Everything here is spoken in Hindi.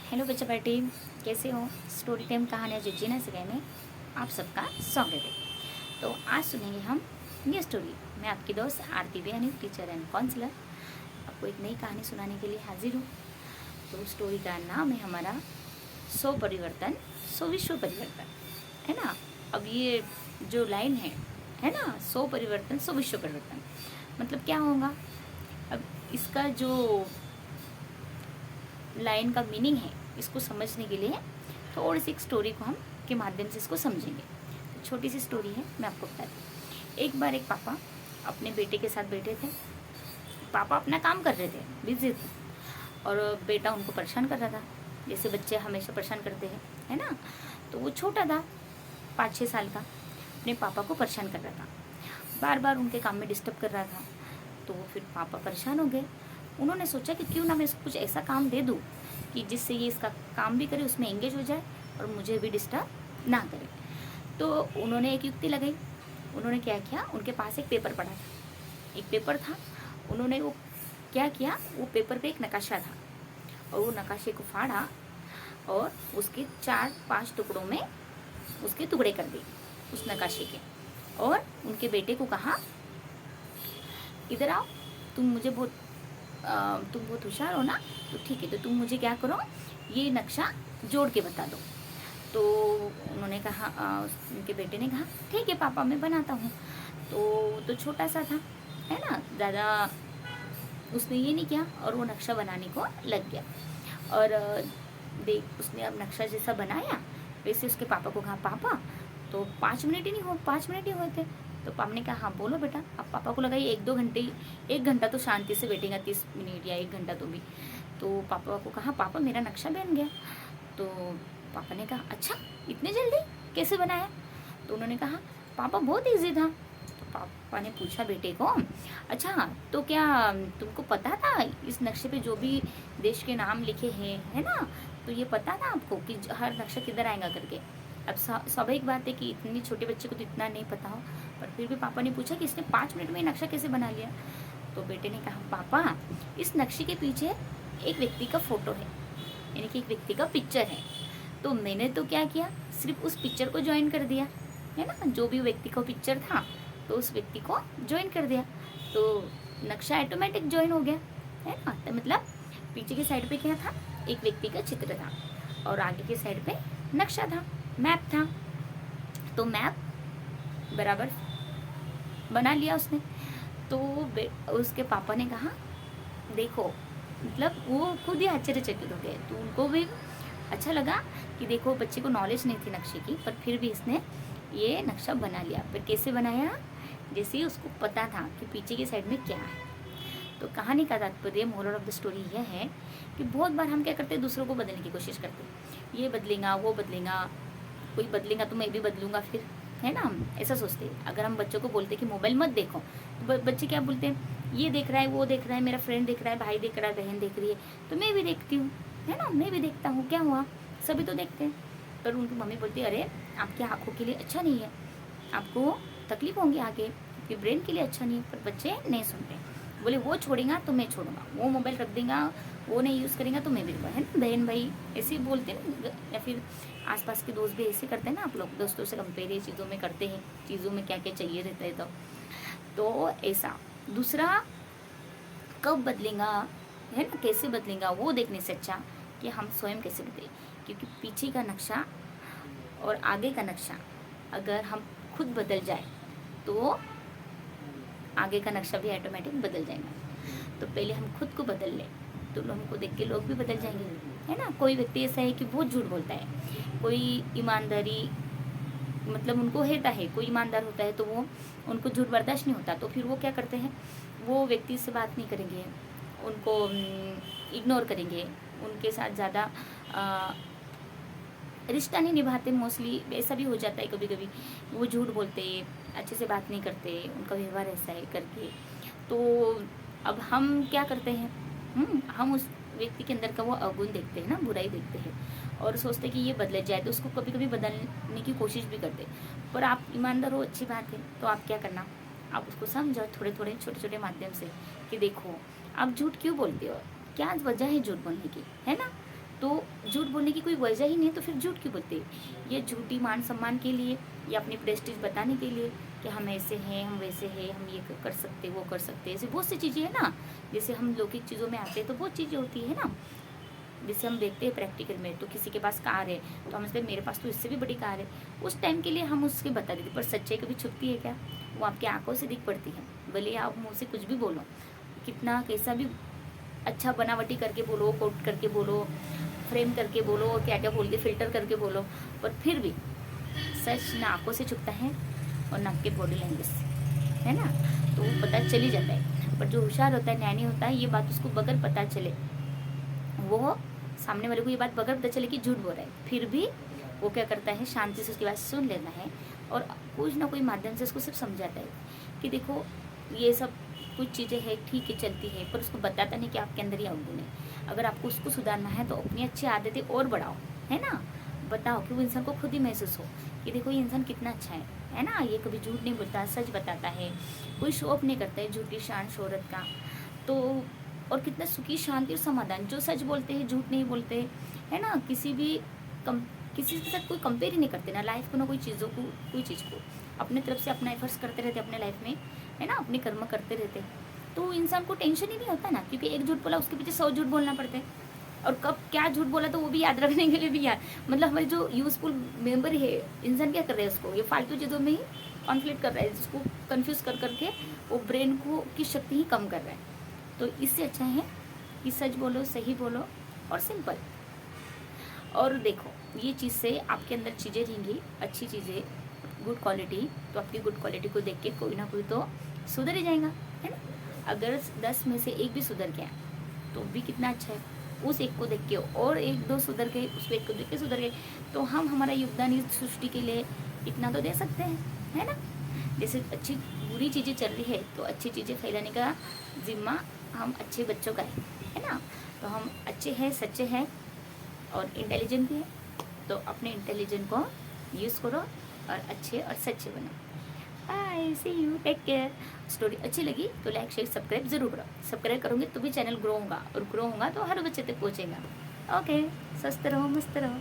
हेलो बच्चा पार्टी, कैसे हो। स्टोरी टाइम कहानियाँ जो जीना सिखाए में आप सबका स्वागत है। तो आज सुनेंगे हम न्यू स्टोरी। मैं आपकी दोस्त आरती बेनी, टीचर एंड काउंसलर, आपको एक नई कहानी सुनाने के लिए हाजिर हूँ। तो स्टोरी का नाम है हमारा सौ परिवर्तन सौ विश्व परिवर्तन, है ना। अब ये जो लाइन है ना, 100 परिवर्तन 100 विश्व परिवर्तन, मतलब क्या होगा। अब इसका जो लाइन का मीनिंग है, इसको समझने के लिए थोड़ी सी एक स्टोरी को हम के माध्यम से इसको समझेंगे। तो छोटी सी स्टोरी है, मैं आपको बताती हूँ। एक बार एक पापा अपने बेटे के साथ बैठे थे। पापा अपना काम कर रहे थे, बिजी थे, और बेटा उनको परेशान कर रहा था, जैसे बच्चे हमेशा परेशान करते हैं, है ना। तो वो छोटा था, 5-6 साल का, अपने पापा को परेशान कर रहा था, बार बार उनके काम में डिस्टर्ब कर रहा था। तो फिर पापा परेशान हो गए। उन्होंने सोचा कि क्यों ना मैं इसको कुछ ऐसा काम दे दूँ कि जिससे ये इसका काम भी करे, उसमें एंगेज हो जाए और मुझे भी डिस्टर्ब ना करे। तो उन्होंने एक युक्ति लगाई। उन्होंने क्या किया, उनके पास एक पेपर पड़ा था, एक पेपर था। उन्होंने वो क्या किया, वो पेपर पे एक नक्शा था, और वो नक्शे को फाड़ा और उसके 4-5 टुकड़ों में उसके टुकड़े कर दिए उस नक्शे के। और उनके बेटे को कहा, इधर आओ, तुम बहुत होशियार हो ना, तो ठीक है, तो तुम मुझे क्या करो, ये नक्शा जोड़ के बता दो। तो उन्होंने कहा, उनके बेटे ने कहा, ठीक है पापा, मैं बनाता हूँ। तो छोटा सा था, है ना, ज़्यादा उसने ये नहीं किया, और वो नक्शा बनाने को लग गया। और देख, उसने अब नक्शा जैसा बनाया, वैसे उसके पापा को कहा, पापा, तो 5 मिनट ही नहीं हो, 5 मिनट ही हुए थे। तो पापा ने कहा, हाँ बोलो बेटा। अब पापा को लगा ये 1-2 घंटे, 1 घंटा तो शांति से बैठेगा, 30 मिनट या 1 घंटा तो भी। तो पापा को कहा, पापा मेरा नक्शा बन गया। तो पापा ने कहा, अच्छा इतने जल्दी कैसे बनाया। तो उन्होंने कहा, पापा बहुत ईजी था। तो पापा ने पूछा बेटे को, अच्छा तो क्या तुमको पता था इस नक्शे पे जो भी देश के नाम लिखे हैं, है ना, तो ये पता था आपको कि हर नक्शा किधर आएगा करके। अब स्वाभाविक बात है कि इतनी छोटे बच्चे को तो इतना नहीं पता हो, पर फिर भी पापा ने पूछा कि इसने 5 मिनट में ये नक्शा कैसे बना लिया। तो बेटे ने कहा, पापा इस नक्शे के पीछे एक व्यक्ति का फोटो है, यानी कि एक व्यक्ति का पिक्चर है। तो मैंने तो क्या किया, सिर्फ उस पिक्चर को ज्वाइन कर दिया, है ना, जो भी व्यक्ति का पिक्चर था, तो उस व्यक्ति को ज्वाइन कर दिया, तो नक्शा ऑटोमेटिक ज्वाइन हो गया, है ना। तो मतलब पीछे के साइड पे क्या था, एक व्यक्ति का चित्र था, और आगे के साइड पे नक्शा था, मैप था। तो मैप बराबर बना लिया उसने। तो उसके पापा ने कहा, देखो, मतलब वो खुद ही आश्चर्यचकित हो गए। तो उनको भी अच्छा लगा कि देखो, बच्चे को नॉलेज नहीं थी नक्शे की, पर फिर भी इसने ये नक्शा बना लिया। पर कैसे बनाया, जैसे ही उसको पता था कि पीछे की साइड में क्या है। तो कहानी का तात्पर्य, मोरल ऑफ द स्टोरी यह है कि बहुत बार हम क्या करते हैं, दूसरों को बदलने की कोशिश करते हैं। ये बदलेगा, वो बदलेगा, कोई बदलेगा तो मैं भी बदलूंगा फिर, है ना, हम ऐसा सोचते हैं। अगर हम बच्चों को बोलते हैं कि मोबाइल मत देखो, तो बच्चे क्या बोलते हैं, ये देख रहा है, वो देख रहा है, मेरा फ्रेंड देख रहा है, भाई देख रहा है, बहन देख रही है, तो मैं भी देखती हूँ, है ना, मैं भी देखता हूँ, क्या हुआ, सभी तो देखते हैं। पर उनकी मम्मी बोलती है, अरे आपकी आँखों के लिए अच्छा नहीं है, आपको तकलीफ होंगी आगे, आपके ब्रेन के लिए अच्छा नहीं है। पर बच्चे नहीं सुनते, बोले वो छोड़ेगा तो मैं छोड़ूंगा, वो मोबाइल रख देगा, वो नहीं यूज़ करेगा तो मैं भी, है ना, बहन भाई ऐसे ही बोलते हैं। या फिर आसपास के दोस्त भी ऐसे करते हैं ना, आप लोग दोस्तों से कंपेयर ये चीज़ों में करते हैं, चीज़ों में क्या क्या चाहिए रहता है। तो ऐसा दूसरा कब बदलेगा, है ना, कैसे बदलेगा, वो देखने से अच्छा कि हम स्वयं कैसे बदलें। क्योंकि पीछे का नक्शा और आगे का नक्शा अगर हम खुद बदल जाए तो आगे का नक्शा भी ऑटोमेटिक बदल जाएगा। तो पहले हम खुद को बदल लें, तो हमको देख के लोग भी बदल जाएंगे, है ना। कोई व्यक्ति ऐसा है कि बहुत झूठ बोलता है, कोई ईमानदारी, मतलब उनको हेता है, कोई ईमानदार होता है तो वो, उनको झूठ बर्दाश्त नहीं होता, तो फिर वो क्या करते हैं, वो व्यक्ति से बात नहीं करेंगे, उनको इग्नोर करेंगे, उनके साथ ज़्यादा रिश्ता नहीं निभाते। मोस्टली ऐसा भी हो जाता है कभी कभी, वो झूठ बोलते, अच्छे से बात नहीं करते, उनका व्यवहार ऐसा है करके। तो अब हम क्या करते हैं, हम उस व्यक्ति के अंदर का वो अवगुण देखते हैं ना, बुराई देखते हैं, और सोचते हैं कि ये बदल जाए, तो उसको कभी कभी बदलने की कोशिश भी करते। पर आप ईमानदार हो, अच्छी बात है, तो आप क्या करना, आप उसको समझो थोड़े थोड़े छोटे छोटे माध्यम से कि देखो आप झूठ क्यों बोलते हो, क्या वजह है झूठ बोलने की, है ना। तो झूठ बोलने की कोई वजह ही नहीं, तो फिर झूठ क्यों बोलते हैं? ये झूठी मान सम्मान के लिए या अपनी प्रेस्टीज बताने के लिए कि हम ऐसे हैं, हम वैसे हैं, हम ये कर सकते, वो कर सकते, ऐसे बहुत सी चीज़ें हैं ना। जैसे हम लौकिक चीज़ों में आते हैं तो बहुत चीज़ें होती है ना। जैसे हम देखते हैं प्रैक्टिकल में, तो किसी के पास कार है तो हम सोचते मेरे पास तो इससे भी बड़ी कार है, उस टाइम के लिए हम उसके बता देते। पर सच्चाई कभी छुपती है क्या? वो आपकी आंखों से दिख पड़ती है। भले आप मुँह से कुछ भी बोलो, कितना कैसा भी अच्छा बनावटी करके बोलो, कोट करके बोलो, फ्रेम करके बोलो, क्या क्या बोल के फिल्टर करके बोलो, पर फिर भी सच ना आंखों से छुपता है और ना आपके बॉडी लैंग्वेज से, है ना। तो वो पता चल ही जाता है। पर जो होशियार होता है, ज्ञानी होता है, ये बात उसको बगैर पता चले, वो सामने वाले को ये बात बगैर पता चले कि झूठ बोल रहा है, फिर भी वो क्या करता है, शांति से उसकी बात सुन लेना है और कुछ ना कोई माध्यम से उसको सिर्फ समझाता है कि देखो ये सब कुछ चीज़ें हैं, ठीक है, चलती है, पर उसको बताता नहीं कि आपके अंदर ये अवगुण है। अगर आपको उसको सुधारना है तो अपनी अच्छी आदतें और बढ़ाओ, है ना। बताओ कि वो इंसान को खुद ही महसूस हो कि देखो ये इंसान कितना अच्छा है ना। ये कभी झूठ नहीं बोलता, सच बताता है, कोई शो ऑफ नहीं करता है झूठी शान शोहरत का। तो और कितना सुखी, शांति और समाधान, जो सच बोलते हैं, झूठ नहीं बोलते, है ना। किसी के साथ कोई कंपेयर ही नहीं करते ना लाइफ को, ना कोई चीज़ों को, कोई चीज़ को। अपने तरफ से अपना एफर्ट्स करते रहते अपने लाइफ में, है ना, अपने कर्म करते रहते। तो इंसान को टेंशन ही नहीं होता ना, क्योंकि एक झूठ बोला उसके पीछे 100 झूठ बोलना पड़ता है। और कब क्या झूठ बोला तो वो भी याद रखने के लिए भी याद, मतलब हमारे जो यूजफुल मेंबर है, इंसान क्या कर रहे हैं, उसको ये फालतू चीज़ों में ही कॉन्फ्लिक्ट कर रहा है, जिसको कंफ्यूज कर करके वो ब्रेन को की शक्ति ही कम कर रहा है। तो इससे अच्छा है कि सच बोलो, सही बोलो और सिंपल। और देखो ये चीज़ से आपके अंदर चीज़ें रहेंगी, अच्छी चीज़ें, गुड क्वालिटी। तो आपकी गुड क्वालिटी को देख के कोई ना कोई तो सुधर ही जाएगा, है ना। अगर 10 में से एक भी सुधर गया तो भी कितना अच्छा है। उस एक को देख के और एक दो सुधर गए, उस एक को देख के सुधर गए, तो हम हमारा योगदान इस सृष्टि के लिए इतना तो दे सकते हैं, है ना। जैसे अच्छी बुरी चीज़ें चल रही है तो अच्छी चीज़ें फैलाने का जिम्मा हम अच्छे बच्चों का है ना। तो हम अच्छे हैं, सच्चे हैं और इंटेलिजेंट भी है, तो अपने इंटेलिजेंट को यूज़ करो और अच्छे और सच्चे बनो। Bye, see you, take care. Story अच्छी लगी तो लाइक शेयर सब्सक्राइब जरूर करो। सब्सक्राइब करोगे तो भी चैनल ग्रो होगा, और ग्रो होगा तो हर बच्चे तक पहुँचेगा। ओके, स्वस्थ रहो, मस्त रहो।